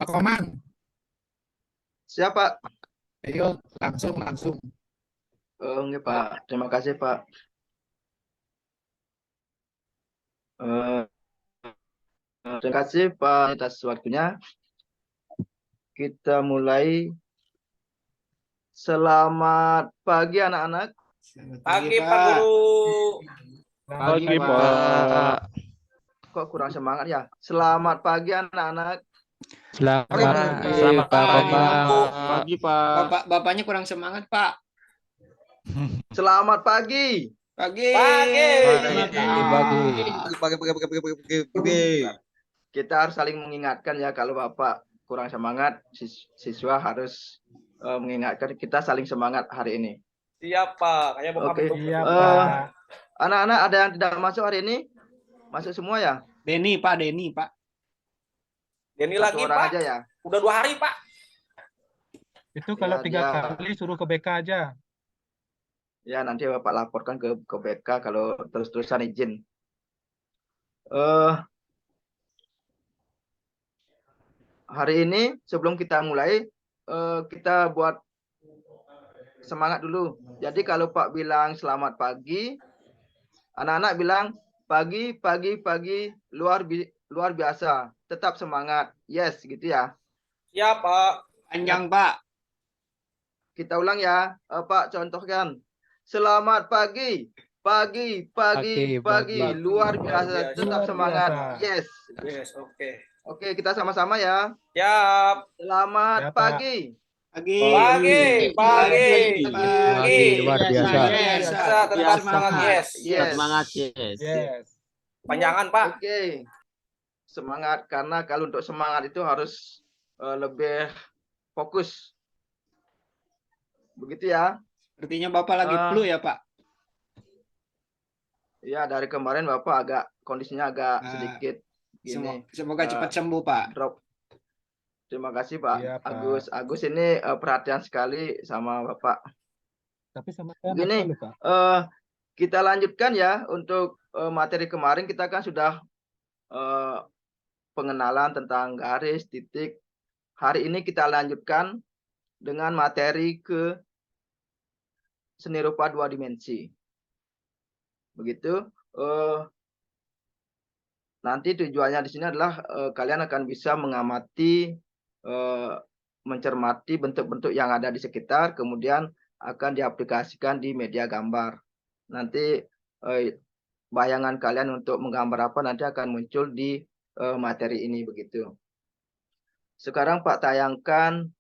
Pak Koman. Siapa? Ayo langsung langsung. Oh, enggak, Pak. Terima kasih, Pak. Eh, terima kasih, Pak, atas waktunya. Kita mulai. Selamat pagi, anak-anak. Pagi Pak Guru. Pagi, Pak. Pak. Kok kurang semangat ya? Selamat pagi, anak-anak. Selamat pagi, Pak. Pagi, Pak. Bapaknya kurang semangat, Pak. Selamat pagi. Pagi. Kita harus saling mengingatkan ya, kalau Bapak kurang semangat, siswa harus mengingatkan kita saling semangat hari ini. Siap, Pak. Kayak Bapak Oke. betul. Anak-anak ada yang tidak masuk hari ini? Masuk semua ya? Denny, Pak. Denny Satu lagi, orang Pak. aja ya? Udah 2 hari, Pak. Itu kalau Ya, 3 dia- kali suruh ke BK aja. Ya, nanti Bapak laporkan ke BK kalau terus-terusan izin. Hari ini sebelum kita mulai, kita buat semangat dulu. Jadi kalau Pak bilang selamat pagi, anak-anak bilang pagi, luar biasa. Tetap semangat. Yes, gitu ya. Siap, Pak. Panjang, Pak. Kita ulang ya. Pak, contohkan. Selamat pagi. Pagi. Luar biasa. Tetap Luar semangat. biasa. Yes. Yes, oke. Oke, kita sama-sama ya. Siap. Selamat Ya, Pak. pagi. Pagi. Luar biasa. Yes. Tetap semangat, yes. Yes. Semangat, yes. Yes. Panjangan, Pak. Oke. Semangat, karena kalau untuk semangat itu harus lebih fokus. Begitu ya. Artinya Bapak lagi flu ya, Pak? Ya, dari kemarin Bapak kondisinya agak sedikit gini. Semoga cepat sembuh, Pak. Drop. Terima kasih, Pak. Iya, Pak. Agus ini perhatian sekali sama Bapak. Tapi sama saya Gini, lupa. kita lanjutkan ya untuk materi kemarin. Kita kan sudah pengenalan tentang garis, titik. Hari ini kita lanjutkan dengan materi ke seni rupa 2 dimensi. Begitu. Nanti tujuannya di sini adalah kalian akan bisa mengamati, mencermati bentuk-bentuk yang ada di sekitar, kemudian akan diaplikasikan di media gambar. Nanti bayangan kalian untuk menggambar apa nanti akan muncul di materi ini, begitu. Sekarang Pak tayangkan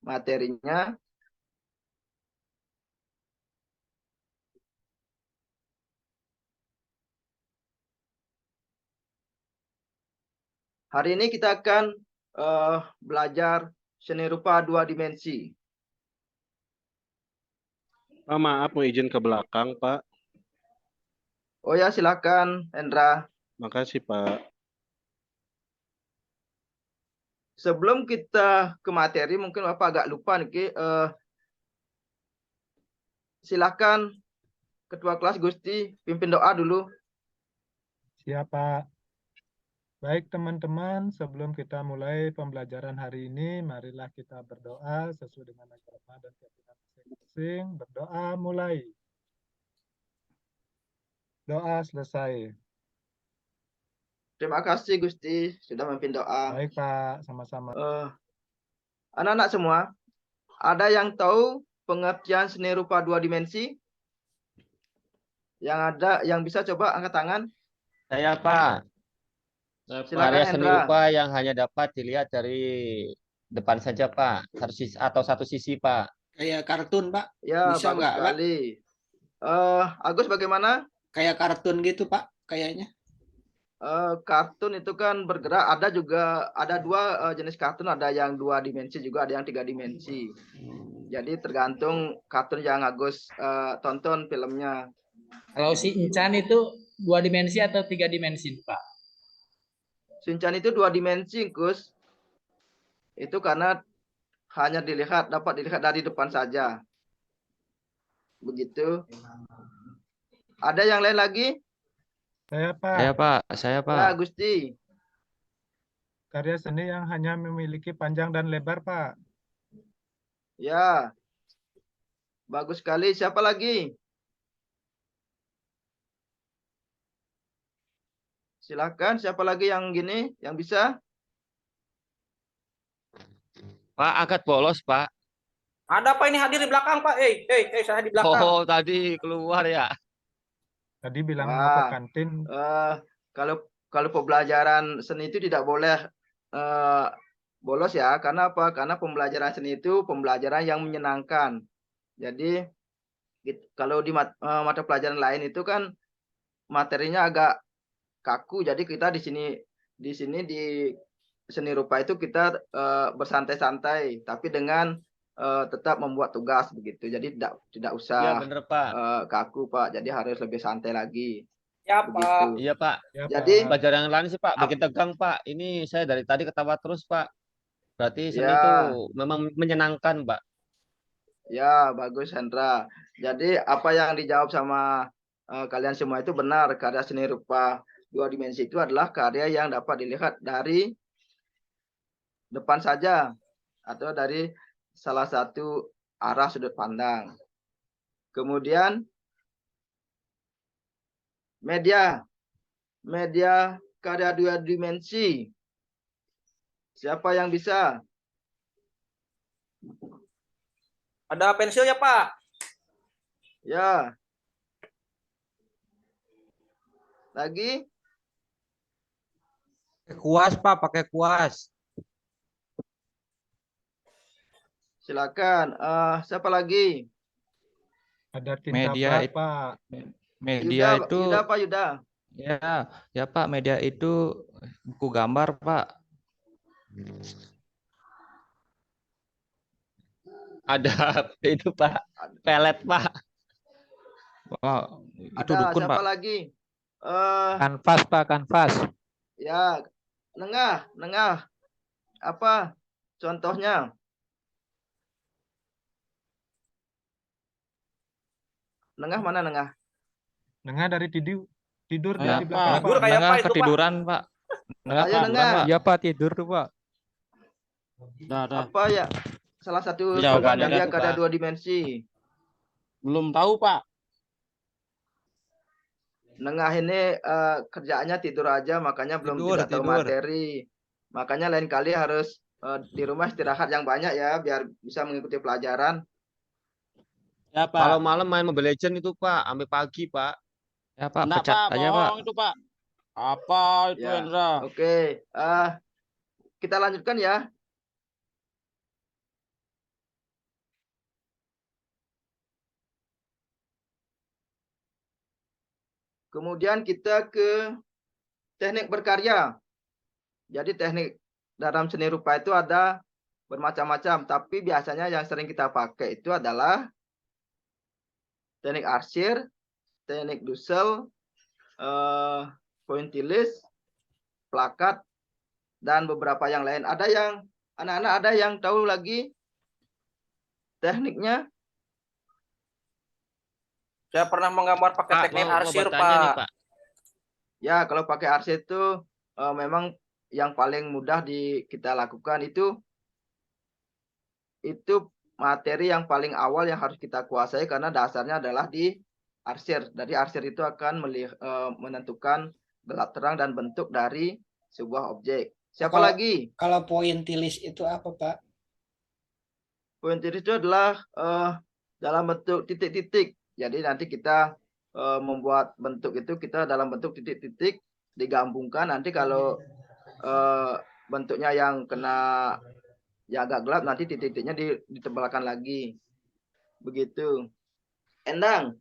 materinya. Hari ini kita akan belajar seni rupa 2 dimensi. Pak, maaf mau izin ke belakang, Pak. Oh ya, silakan Hendra. Makasih, Pak. Sebelum kita ke materi, mungkin Bapak agak lupa nih. Silakan Ketua kelas Gusti pimpin doa dulu. Siap, Pak. Baik, teman-teman, sebelum kita mulai pembelajaran hari ini, marilah kita berdoa sesuai dengan agama dan keyakinan masing-masing. Berdoa mulai. Doa selesai. Terima kasih Gusti sudah memimpin doa. Baik, Pak, sama-sama. Anak-anak semua, ada yang tahu pengertian seni rupa 2 dimensi? Yang bisa coba angkat tangan. Saya, Pak. Silakan Karya seni Hendra. rupa yang hanya dapat dilihat dari depan saja, Pak. Atau satu sisi, Pak. Kayak kartun, Pak. Ya, Bisa bagus nggak, Pak? sekali. Agus bagaimana? Kayak kartun gitu, Pak, kayaknya. Kartun itu kan bergerak. Ada 2 jenis kartun. Ada yang 2 dimensi juga, ada yang 3 dimensi. Jadi tergantung kartun yang Agus tonton filmnya. Kalau si Incan itu 2 dimensi atau 3 dimensi, Pak? Shinchan itu 2 dimensi, Gus. Itu karena hanya dapat dilihat dari depan saja. Begitu. Ada yang lain lagi? Saya, Pak. Saya, Pak. Ya, Gusti. karya seni yang hanya memiliki panjang dan lebar, Pak. Ya, bagus sekali. Siapa lagi? Silakan, siapa lagi yang gini, yang bisa? Pak, agak bolos, Pak. Ada apa ini hadir di belakang, Pak? Saya di belakang. Oh, tadi keluar ya. Tadi bilang mau ke Wah, kantin. kalau pembelajaran seni itu tidak boleh bolos ya. Karena apa? Karena pembelajaran seni itu pembelajaran yang menyenangkan. Jadi kalau di mata pelajaran lain itu kan materinya agak kaku. Jadi kita di sini di seni rupa itu kita bersantai-santai, tapi dengan tetap membuat tugas begitu. Jadi tidak Iya, usah bener, Pak. kaku, Pak. Jadi harus lebih santai lagi. Ya, Begitu. Pak. Iya, Pak. Ya, Jadi Pak. Pelajaran yang lain sih, Pak, bikin tegang, Pak. Ini saya dari tadi ketawa terus, Pak. Berarti seni Ya. itu memang menyenangkan, Pak. Ya, bagus Hendra. Jadi apa yang dijawab sama kalian semua itu benar. Karya seni rupa 2 dimensi itu adalah karya yang dapat dilihat dari depan saja atau dari salah satu arah sudut pandang. Kemudian media karya 2 dimensi. Siapa yang bisa? Ada pensil ya, Pak? Ya. Lagi? Kuas, Pak, pakai kuas. Silakan. Siapa lagi? Ada tinta Media plat, Pak. Media Yuda, itu Yuda apa Yuda? ya Pak, media itu buku gambar, Pak. Ada itu, Pak. Pelet, Pak. Wah, itu Ada dukun, siapa Pak. lagi? Kanvas, Pak, kanvas. Ya, nengah. Apa contohnya? Nengah mana nengah? Nengah dari tidur dia Ya, di belakang, Tidur Pak. kayak apa Nengah itu, Pak? ketiduran, Pak. Nengah Ayo, ketiduran, Nengah. Pak. Iya, Pak, tidur tuh, Pak. Apa ya? Salah satu Jawabannya media tuh, karya Pak. 2 dimensi. Belum tahu, Pak. Nengah ini kerjaannya tidur aja, makanya belum tidak tahu materi. Makanya lain kali harus di rumah istirahat yang banyak ya, biar bisa mengikuti pelajaran. Ya, Pak. Kalau malam main Mobile Legends itu, Pak, sampai pagi, Pak. Ya, Pak, pecat aja, Pak. Itu, Pak. Apa itu, Ya. Hendra? Oke, kita lanjutkan ya. Kemudian kita ke teknik berkarya. Jadi teknik dalam seni rupa itu ada bermacam-macam, tapi biasanya yang sering kita pakai itu adalah teknik arsir, teknik Dussel, pointillis, plakat, dan beberapa yang lain. Ada yang anak-anak ada yang tahu lagi tekniknya? Saya pernah menggambar pakai teknik arsir, Pak. Ya, kalau pakai arsir itu memang yang paling mudah kita lakukan itu materi yang paling awal yang harus kita kuasai karena dasarnya adalah di arsir. Dari arsir itu akan menentukan gelap terang dan bentuk dari sebuah objek. Siapa lagi? Kalau pointillis itu apa, Pak? Pointillis itu adalah dalam bentuk titik-titik. Jadi nanti kita membuat bentuk itu kita dalam bentuk titik-titik digabungkan. Nanti kalau bentuknya yang agak gelap, nanti titik-titiknya ditebalkan lagi. Begitu. Endang.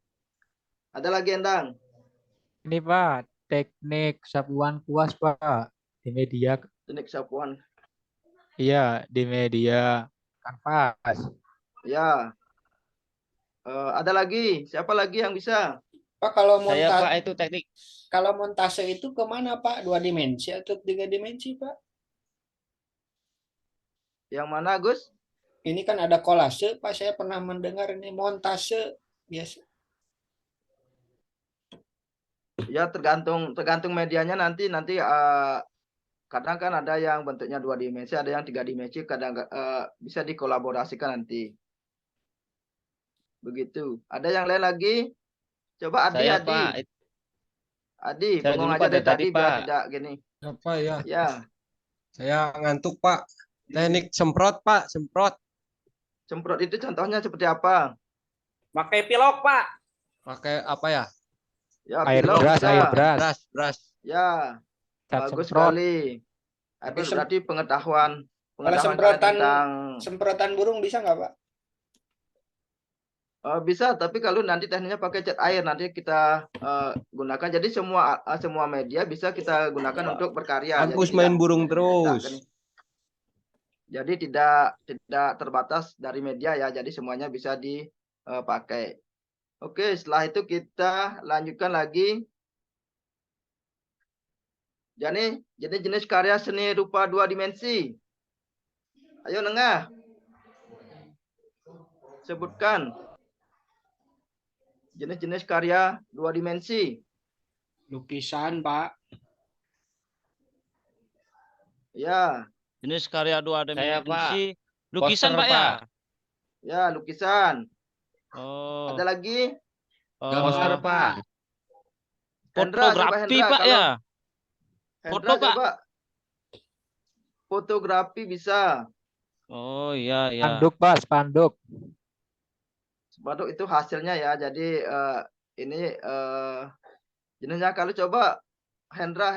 Ada lagi Endang? Ini, Pak, teknik sapuan kuas, Pak. Di media. Teknik sapuan. Iya, di media kanvas. Ya. Ada lagi? Siapa lagi yang bisa? Pak, kalau Saya, Pak, itu teknik. Kalau montase itu kemana, Pak? 2 dimensi atau 3 dimensi, Pak? Yang mana, Gus? Ini kan ada kolase, Pak. Saya pernah mendengar ini montase biasa. Ya tergantung medianya nanti Kadang kan ada yang bentuknya 2 dimensi, ada yang 3 dimensi, kadang bisa dikolaborasikan nanti. Begitu. Ada yang lain lagi? Coba Adi, Saya Adi. Pak. Adi, Saya bengong dulu, aja Pak, dari dari tadi, tadi biar Pak. tidak gini. Apa ya? Ya, Saya ngantuk, Pak. Teknik semprot, Pak, semprot. semprot itu contohnya seperti apa? Pakai pilok, Pak. Pakai apa ya? Ya, Air pilok brush, bisa. air brush. Brush. Ya, Cat bagus semprot. sekali. Tapi Itu berarti pengetahuan Kalau kalian semprotan tentang semprotan burung bisa nggak, Pak? bisa, tapi kalau nanti tekniknya pakai cat air nanti kita gunakan. Jadi semua media bisa kita gunakan untuk berkarya. Bagus Jadi main burung tidak terus. jadi tidak terbatas dari media ya. Jadi semuanya bisa dipakai. Oke, setelah itu kita lanjutkan lagi. Jadi jenis karya seni rupa 2 dimensi. Ayo Nengah. Sebutkan jenis-jenis karya 2 dimensi. Lukisan, Pak. Ya, Jenis karya 2 Saya, Pak. dimensi. Lukisan, Poster, Pak, ya? ya lukisan. Oh. Ada lagi? Poster, Pak. Hendra, coba Fotografi, Hendra, Pak, kalau- ya? Hendra, Foto, Pak. coba. Fotografi bisa. Oh, iya, iya. Spanduk, Pak, spanduk. Sepatu itu hasilnya ya. Jadi ini jenisnya kalau coba Hendra,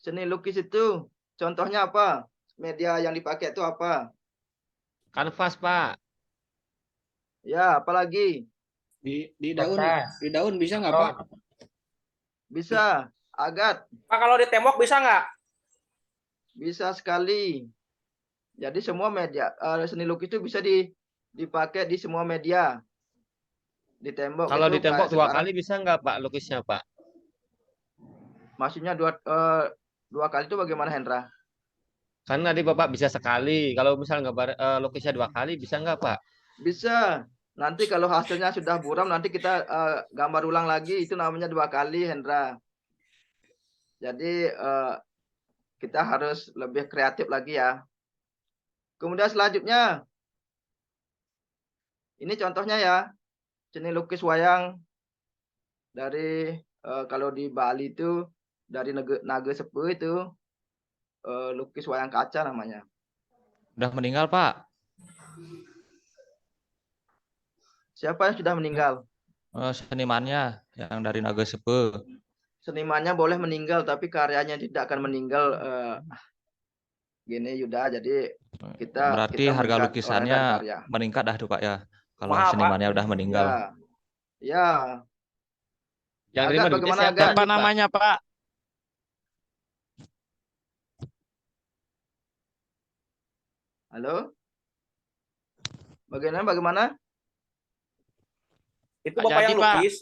seni lukis itu contohnya apa? Media yang dipakai itu apa? Kanvas, Pak. Ya, apalagi? Di daun, Kertas. di daun bisa nggak, Pak? Bisa. Agat, Pak, kalau di tembok bisa nggak? bisa sekali. Jadi semua media seni lukis itu bisa dipakai di semua media. Di tembok Kalau itu di tembok kayak 2 sekarang, kali bisa nggak, Pak, lukisnya, Pak? maksudnya dua kali itu bagaimana Hendra? Kan tadi Bapak bisa sekali. Kalau misal lukisnya 2 kali bisa nggak, Pak? Bisa. Nanti kalau hasilnya sudah buram nanti kita gambar ulang lagi, itu namanya 2 kali Hendra. Jadi kita harus lebih kreatif lagi ya. Kemudian selanjutnya, ini contohnya ya, seni lukis wayang dari kalau di Bali itu dari Naga Sepuh itu lukis wayang kaca namanya. Udah meninggal, Pak. Siapa yang sudah meninggal? Senimannya yang dari Naga Sepuh. Senimannya boleh meninggal, tapi karyanya tidak akan meninggal. Gini Yuda, jadi Berarti kita harga melihat lukisannya orang dan karya. meningkat dah tuh, Pak, ya. Kalau Mahal, Pak. senimannya udah meninggal. Ya. Yang Agak terima duitnya bagaimana siapa, agak? Apa namanya, Pak? Halo? Bagaimana? Itu Nggak Bapak jadi, yang Pak. lukis.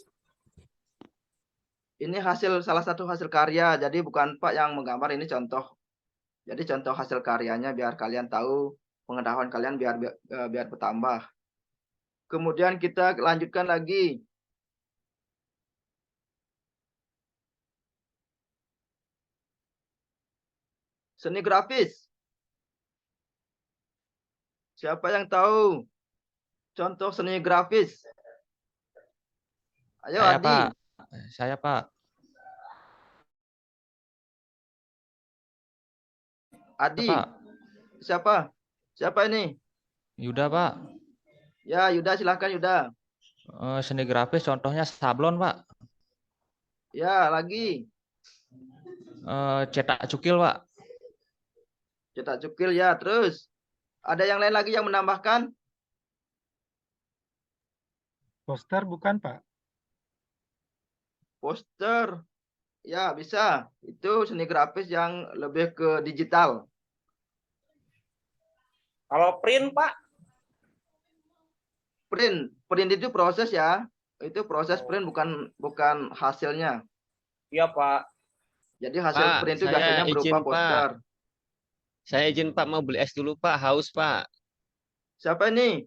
Ini salah satu hasil karya, jadi bukan Pak yang menggambar, ini contoh. Jadi contoh hasil karyanya biar kalian tahu, pengetahuan kalian biar bertambah. Kemudian kita lanjutkan lagi. Seni grafis. Siapa yang tahu contoh seni grafis? Ayo Saya, Adi. Pak. Saya, Pak. Adi. Pak. Siapa ini? Yuda, Pak. Ya, Yuda, silahkan Yuda. Seni grafis contohnya sablon, Pak. Ya, lagi. Cetak cukil, Pak. Cetak cukil ya, terus. Ada yang lain lagi yang menambahkan? Poster bukan, Pak? Poster. Ya, bisa. Itu seni grafis yang lebih ke digital. Kalau print, Pak. Print itu proses ya. Itu proses print bukan hasilnya. Iya, Pak. Jadi hasil Pak, print itu saya biasanya izin, berupa Pak. poster. Saya izin, Pak, mau beli es dulu, Pak. Haus, Pak. Siapa ini?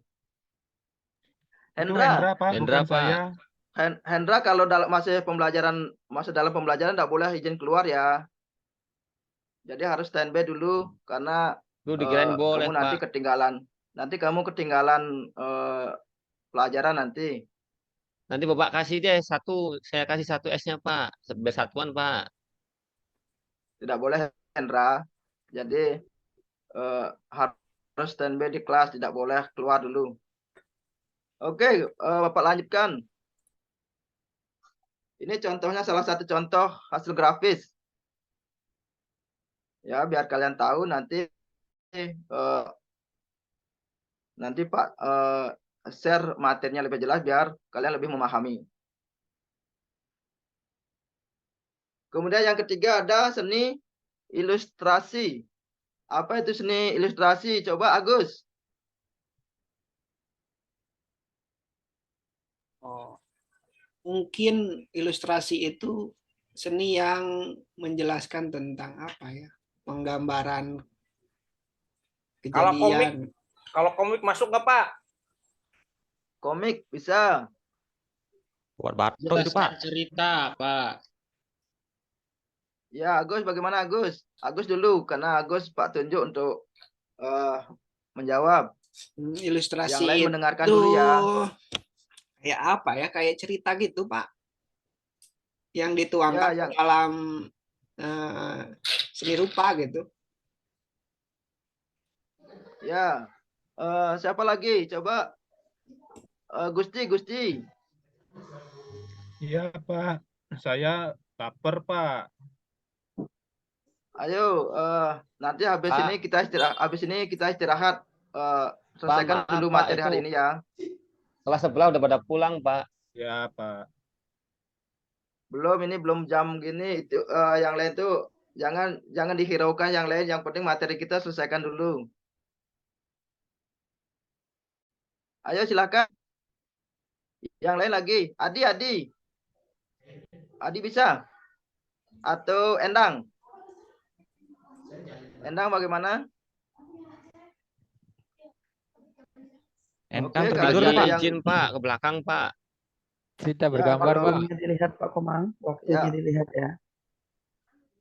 Itu Hendra. Hendra, Pak, Hendra, bukan Pak. saya. Hendra kalau dalam masih dalam pembelajaran tidak boleh izin keluar ya. Jadi harus standby dulu karena Lu dikirain boleh, kamu nanti Pak. ketinggalan. Nanti kamu ketinggalan pelajaran nanti. Nanti Bapak kasih deh satu, saya kasih satu S-nya, Pak. Biar satuan, Pak. Tidak boleh, Hendra. Jadi harus standby di kelas, tidak boleh keluar dulu. Oke, Bapak lanjutkan. Ini contohnya salah satu contoh hasil grafis. Ya, biar kalian tahu nanti Pak share materinya lebih jelas biar kalian lebih memahami. Kemudian yang ketiga ada seni ilustrasi. Apa itu seni ilustrasi? Coba Agus. Oh, mungkin ilustrasi itu seni yang menjelaskan tentang apa ya? Penggambaran kejadian. Kalau komik masuk nggak Pak? Komik bisa. Buat Barto itu, Pak. Cerita, Pak. Ya, Agus bagaimana Agus? Agus dulu karena Agus Pak tunjuk untuk menjawab. Ilustrasi Yang lain mendengarkan itu dulu ya. Kayak apa ya? Kayak cerita gitu, Pak. Yang dituangkan Ya, dalam seni rupa gitu. Ya. Siapa lagi? Coba Gusti. Iya, Pak. Saya lapar, Pak. Ayo, nanti habis Pak. ini kita istirahat. Selesaikan Pak, maaf, dulu Pak, materi hari itu- ini ya. Kelas sebelah udah pada pulang, Pak. Ya, Pak. Ini belum jam gini. Itu yang lain tuh jangan dihiraukan yang lain. Yang penting materi kita selesaikan dulu. Ayo silakan. Yang lain lagi. Adi. Adi bisa? Atau Endang? Endang bagaimana? Endang Oke, tertidur kalau tuh, Pak. yang- Izin, Pak, ke belakang, Pak. Kita Ya, bergambar, kalau- Pak. Dilihat Pak Komang, waktunya Ya. dilihat ya.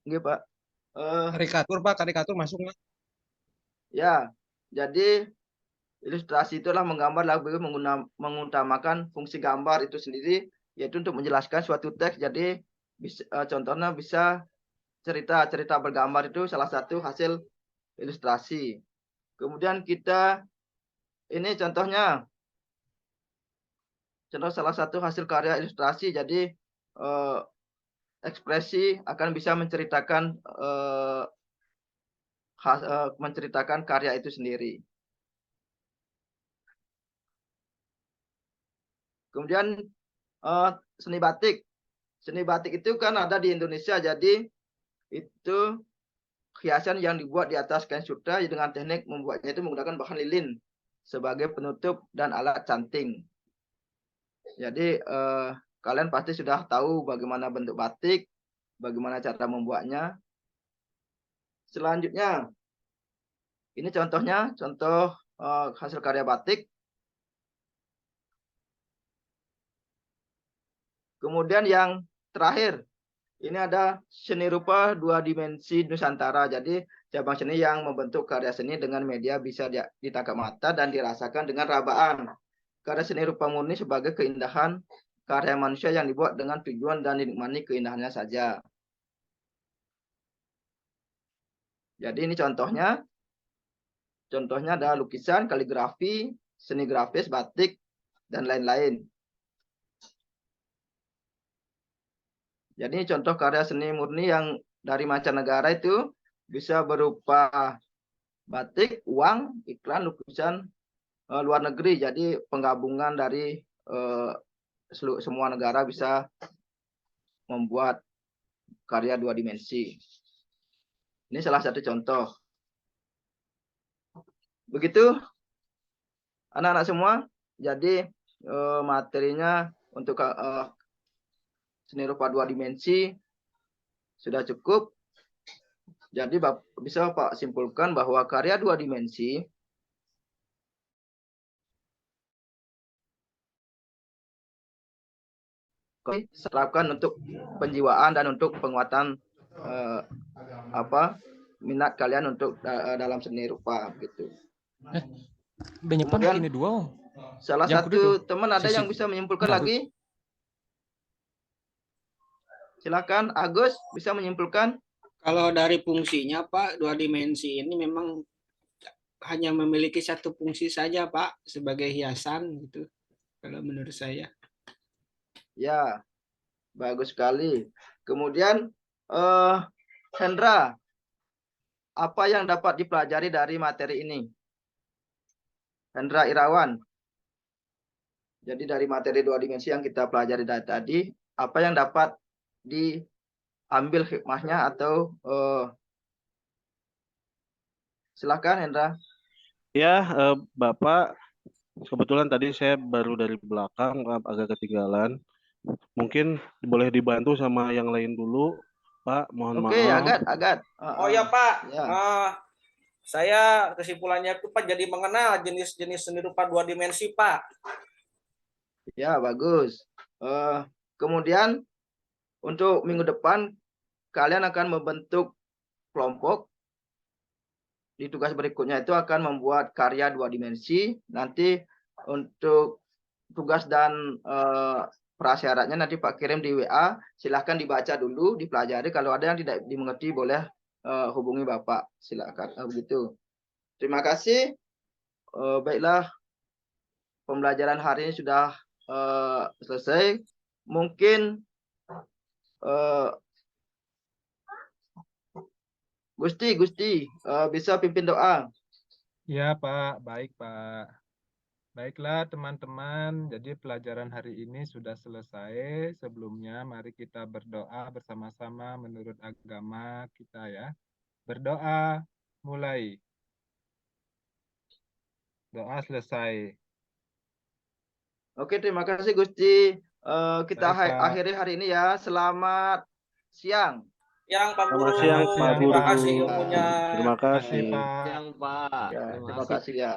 Nggih, Pak. Karikatur, Pak, karikatur masuk nggak? Ya, jadi ilustrasi itulah menggambar lalu mengutamakan fungsi gambar itu sendiri, yaitu untuk menjelaskan suatu teks. Jadi contohnya bisa cerita bergambar itu salah satu hasil ilustrasi. Kemudian ini contohnya, salah satu hasil karya ilustrasi. Jadi ekspresi akan bisa menceritakan menceritakan karya itu sendiri. Kemudian seni batik. Seni batik itu kan ada di Indonesia, jadi itu hiasan yang dibuat di atas kain sutra dengan teknik membuatnya itu menggunakan bahan lilin sebagai penutup dan alat canting. Jadi kalian pasti sudah tahu bagaimana bentuk batik, bagaimana cara membuatnya. Selanjutnya, ini contohnya, contoh hasil karya batik. Kemudian yang terakhir, ini ada seni rupa 2 dimensi Nusantara. Jadi cabang seni yang membentuk karya seni dengan media bisa ditangkap mata dan dirasakan dengan rabaan. Karya seni rupa murni sebagai keindahan karya manusia yang dibuat dengan tujuan dan dinikmati keindahannya saja. Jadi ini contohnya. Contohnya ada lukisan, kaligrafi, seni grafis, batik, dan lain-lain. Jadi contoh karya seni murni yang dari mancanegara itu bisa berupa batik, uang, iklan, lukisan luar negeri. Jadi penggabungan dari semua negara bisa membuat karya 2 dimensi. Ini salah satu contoh. Begitu anak-anak semua. Jadi materinya untuk seni rupa 2 dimensi sudah cukup. Jadi bisa Pak simpulkan bahwa karya 2 dimensi diterapkan untuk penjiwaan dan untuk penguatan minat kalian untuk dalam seni rupa gitu. Benyepan Kemudian ini dua. Om. salah Yang satu kedua, teman ada sisi- yang bisa menyimpulkan Nah, lagi? Silakan Agus bisa menyimpulkan. Kalau dari fungsinya Pak, dua dimensi ini memang hanya memiliki satu fungsi saja Pak, sebagai hiasan gitu. Kalau menurut saya. Ya, bagus sekali. Kemudian Hendra, apa yang dapat dipelajari dari materi ini? Hendra Irawan. Jadi dari materi dua dimensi yang kita pelajari dari tadi, apa yang dapat diambil hikmahnya atau silakan Hendra. Ya, Bapak, kebetulan tadi saya baru dari belakang, agak ketinggalan. Mungkin boleh dibantu sama yang lain dulu, Pak. Mohon Oke, maaf. Agat. Oh ya Pak, Ya. saya kesimpulannya itu Pak jadi mengenal jenis-jenis seni rupa dua dimensi Pak. Ya, bagus. Kemudian untuk minggu depan kalian akan membentuk kelompok. Di tugas berikutnya itu akan membuat karya dua dimensi. Nanti untuk tugas dan prasyaratnya nanti Pak kirim di WA. Silahkan dibaca dulu, dipelajari. Kalau ada yang tidak dimengerti boleh hubungi Bapak. Silakan. Begitu. Terima kasih. Baiklah, pembelajaran hari ini sudah selesai. Mungkin Gusti bisa pimpin doa. Ya Pak, baik Pak. Baiklah teman-teman, jadi pelajaran hari ini sudah selesai. Sebelumnya mari kita berdoa bersama-sama menurut agama kita ya. Berdoa mulai. Doa selesai. Oke, terima kasih Gusti. Kita Baik, Pak. akhiri hari ini ya. Selamat siang. Yang Pak Selamat Guru, siang, Pak terima Guru. kasih ilmunya. Terima kasih. Pak. Yang Pak. Ya, Terima terima kasih. kasih ya.